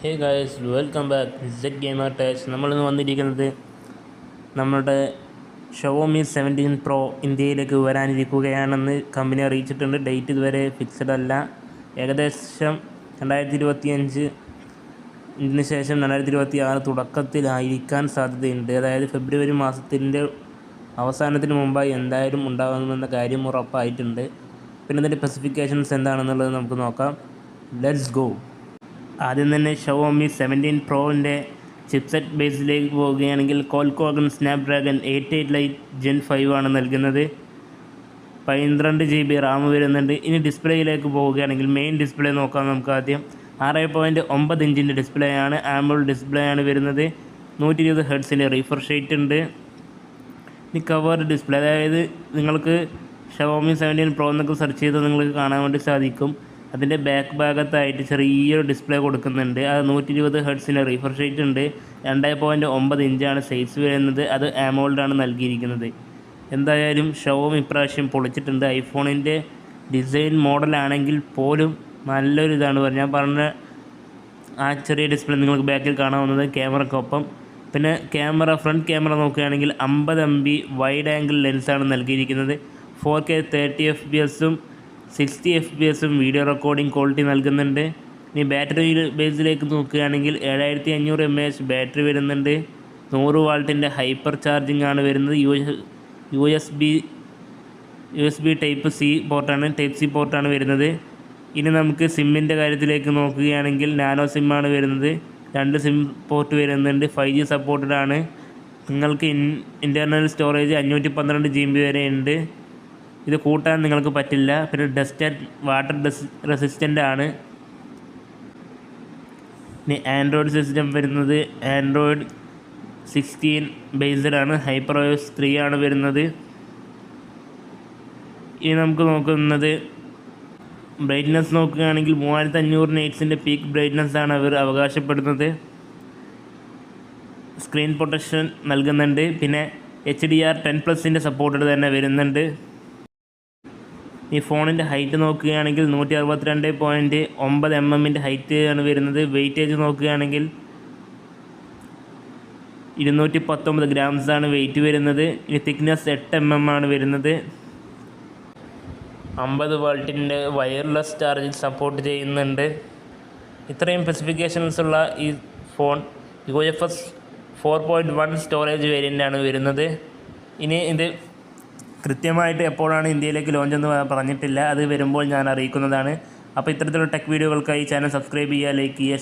Hey guys, welcome back set gamer touch. നമ്മളിന്ന് വന്നിരിക്കുന്നത് നമ്മുടെ ഷവോമി 17 പ്രോ ഇന്ത്യയിലേക്ക് വരാനിരിക്കുകയാണെന്ന് കമ്പനി അറിയിച്ചിട്ടുണ്ട്. ഡേറ്റ് ഇതുവരെ ഫിക്സഡ് അല്ല. ഏകദേശം 2025 ഇതിന് ശേഷം 2026 തുടക്കത്തിലായിരിക്കാൻ സാധ്യതയുണ്ട്. അതായത് ഫെബ്രുവരി മാസത്തിൻ്റെ അവസാനത്തിന് മുമ്പായി എന്തായാലും ഉണ്ടാകുമെന്ന കാര്യം ഉറപ്പായിട്ടുണ്ട്. പിന്നെ ഇതിൻ്റെ സ്പെസിഫിക്കേഷൻസ് എന്താണെന്നുള്ളത് നമുക്ക് നോക്കാം. Let's go. ആദ്യം തന്നെ ഷവോമി 17 പ്രോൻ്റെ ചിപ്സെറ്റ് ബേസിലേക്ക് പോവുകയാണെങ്കിൽ ക്വാൽകോം സ്നാപ്ഡ്രാഗൺ 88 ലൈറ്റ് ജെൻ 5 ആണ് നൽകുന്നത്. 12 GB റാം വരുന്നുണ്ട്. ഇനി ഡിസ്പ്ലേയിലേക്ക് പോവുകയാണെങ്കിൽ മെയിൻ ഡിസ്പ്ലേ നോക്കാം. നമുക്ക് ആദ്യം 6.9 ഇഞ്ചിൻ്റെ ഡിസ്പ്ലേ ആണ്. ആമോലെഡ് ഡിസ്പ്ലേ ആണ് വരുന്നത്. 120 ഹെർട്സിൻ്റെ റിഫ്രഷ് റേറ്റ് ഉണ്ട്. ഇനി കവേർഡ് ഡിസ്പ്ലേ, അതായത് നിങ്ങൾക്ക് ഷവോമി 17 പ്രോ എന്നൊക്കെ സെർച്ച് ചെയ്ത് നിങ്ങൾക്ക് കാണാൻ വേണ്ടി സാധിക്കും. അതിൻ്റെ ബാക്ക് ഭാഗത്തായിട്ട് ചെറിയൊരു ഡിസ്പ്ലേ കൊടുക്കുന്നുണ്ട്. അത് 120 ഹെർട്സിൻ്റെ റിഫ്രഷ് റേറ്റ് ഉണ്ട്. 2.9 ഇഞ്ചാണ് സൈസ് വരുന്നത്. അത് ആമോൾഡാണ് നൽകിയിരിക്കുന്നത്. എന്തായാലും ഷവോമി ഇപ്രാവശ്യം പൊളിച്ചിട്ടുണ്ട്. ഐഫോണിൻ്റെ ഡിസൈൻ മോഡലാണെങ്കിൽ പോലും നല്ലൊരു ഇതാണ്. ഞാൻ പറഞ്ഞ ആ ചെറിയ ഡിസ്പ്ലേ നിങ്ങൾക്ക് ബാക്കിൽ കാണാവുന്നത് ക്യാമറക്കൊപ്പം. പിന്നെ ഫ്രണ്ട് ക്യാമറ നോക്കുകയാണെങ്കിൽ 50 MB വൈഡ് ആംഗിൾ ലെൻസാണ് നൽകിയിരിക്കുന്നത്. 4K 30 FPS 60 FPS video recording quality നൽകുന്നുണ്ട്. ഇനി ബാറ്ററി ബേസിലേക്ക് നോക്കുകയാണെങ്കിൽ 7500 mAh ബാറ്ററി വരുന്നുണ്ട്. 100 വാട്ടിൻ്റെ ഹൈപ്പർ ചാർജിങ് ആണ് വരുന്നത്. USB ടൈപ്പ് സി പോർട്ടാണ് വരുന്നത്. ഇനി നമുക്ക് സിമ്മിൻ്റെ കാര്യത്തിലേക്ക് നോക്കുകയാണെങ്കിൽ നാനോ സിമ്മാണ് വരുന്നത്. 2 സിം പോർട്ട് വരുന്നുണ്ട്. 5G സപ്പോർട്ടഡ് ആണ്. നിങ്ങൾക്ക് ഇൻറ്റർണൽ സ്റ്റോറേജ് 512 GB വരെ ഉണ്ട്. ഇത് കൂട്ടാൻ നിങ്ങൾക്ക് പറ്റില്ല. പിന്നെ ഡസ്റ്റ് ആൻഡ് വാട്ടർ റെസിസ്റ്റൻ്റ് ആണ്. ഇനി ആൻഡ്രോയിഡ് സിസ്റ്റം വരുന്നത് ആൻഡ്രോയിഡ് 16 ബേസ്ഡ് ആണ്. HyperOS 3 ആണ് വരുന്നത്. ഇനി നമുക്ക് നോക്കുന്നത് ബ്രൈറ്റ്നസ് നോക്കുകയാണെങ്കിൽ 3500 നൈറ്റ്സിൻ്റെ പീക്ക് ബ്രൈറ്റ്നസ് ആണ് അവർ അവകാശപ്പെടുന്നത്. സ്ക്രീൻ പ്രൊട്ടക്ഷൻ നൽകുന്നുണ്ട്. പിന്നെ HDR 10+ സപ്പോർട്ടഡ് തന്നെ വരുന്നുണ്ട്. ഈ ഫോണിൻ്റെ ഹൈറ്റ് നോക്കുകയാണെങ്കിൽ 162.9 mm ഹൈറ്റ് ആണ് വരുന്നത്. വെയിറ്റേജ് നോക്കുകയാണെങ്കിൽ 219 grams ആണ് വെയിറ്റ് വരുന്നത്. ഇനി തിക്നെസ് 8 mm ആണ് വരുന്നത്. 50 വാട്ടിൻ്റെ വയർലെസ് ചാർജിങ് സപ്പോർട്ട് ചെയ്യുന്നുണ്ട്. ഇത്രയും സ്പെസിഫിക്കേഷൻസ് ഉള്ള ഈ ഫോൺ UFS 4.1 സ്റ്റോറേജ് വേരിയൻ്റാണ് വരുന്നത്. ഇനി ഇത് കൃത്യമായിട്ട് എപ്പോഴാണ് ഇന്ത്യയിലേക്ക് ലോഞ്ച് എന്ന് പറഞ്ഞിട്ടില്ല. അത് വരുമ്പോൾ ഞാൻ അറിയിക്കുന്നതാണ്. അപ്പോൾ ഇത്തരത്തിലുള്ള ടെക് വീഡിയോകൾക്കായി ചാനൽ സബ്സ്ക്രൈബ് ചെയ്യുക, ലൈക്ക് ചെയ്യുക,